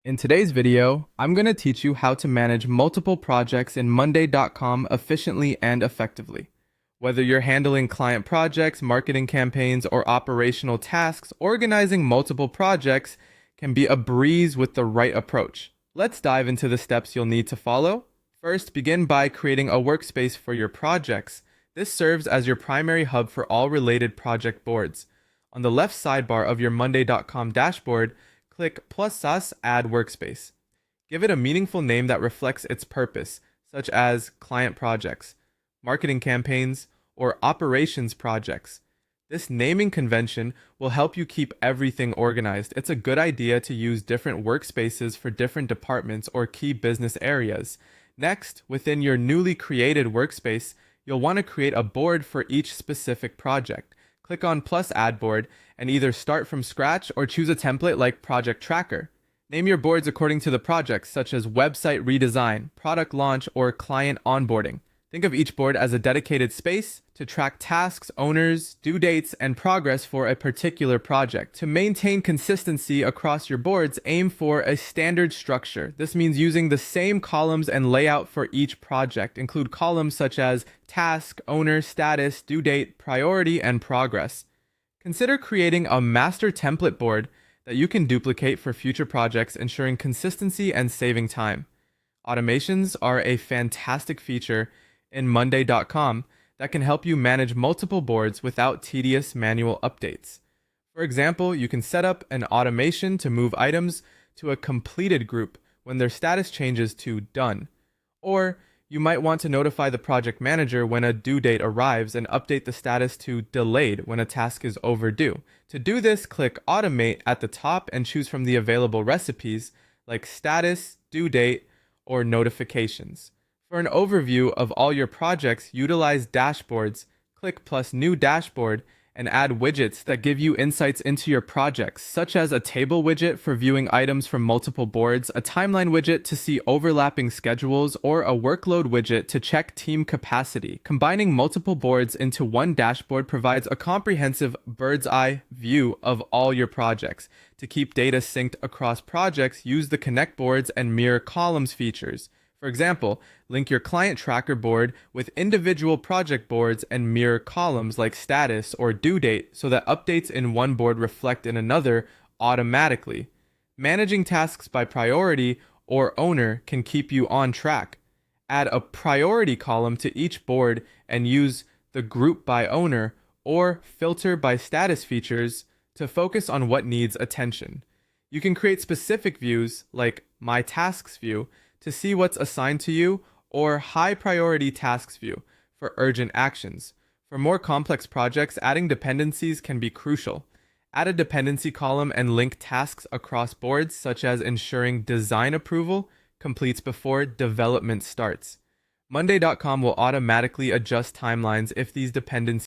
In today's video, I'm going to teach you how to manage multiple projects in Monday.com efficiently and effectively. Whether you're handling client projects, marketing campaigns, or operational tasks, organizing multiple projects can be a breeze with the right approach. Let's dive into the steps you'll need to follow. First, begin by creating a workspace for your projects. This serves as your primary hub for all related project boards. On the left sidebar of your Monday.com dashboard, click + Add Workspace. Give it a meaningful name that reflects its purpose, such as client projects, marketing campaigns, or operations projects. This naming convention will help you keep everything organized. It's a good idea to use different workspaces for different departments or key business areas. Next, within your newly created workspace, you'll want to create a board for each specific project. Click on +Add Board and either start from scratch or choose a template like Project Tracker. Name your boards according to the projects, such as website redesign, product launch, or client onboarding. Think of each board as a dedicated space to track tasks, owners, due dates, and progress for a particular project. To maintain consistency across your boards, aim for a standard structure. This means using the same columns and layout for each project. Include columns such as task, owner, status, due date, priority, and progress. Consider creating a master template board that you can duplicate for future projects, ensuring consistency and saving time. Automations are a fantastic feature in Monday.com that can help you manage multiple boards without tedious manual updates. For example, you can set up an automation to move items to a completed group when their status changes to done. Or you might want to notify the project manager when a due date arrives and update the status to delayed when a task is overdue. To do this, click Automate at the top and choose from the available recipes like status, due date, or notifications. For an overview of all your projects, utilize dashboards, click +New Dashboard, and add widgets that give you insights into your projects, such as a table widget for viewing items from multiple boards, a timeline widget to see overlapping schedules, or a workload widget to check team capacity. Combining multiple boards into one dashboard provides a comprehensive bird's-eye view of all your projects. To keep data synced across projects, use the Connect Boards and Mirror Columns features. For example, link your client tracker board with individual project boards and mirror columns like status or due date so that updates in one board reflect in another automatically. Managing tasks by priority or owner can keep you on track. Add a priority column to each board and use the group by owner or filter by status features to focus on what needs attention. You can create specific views like My Tasks view to see what's assigned to you, or High Priority Tasks view for urgent actions. For more complex projects, adding dependencies can be crucial. Add a dependency column and link tasks across boards, such as ensuring design approval completes before development starts. Monday.com will automatically adjust timelines if these dependencies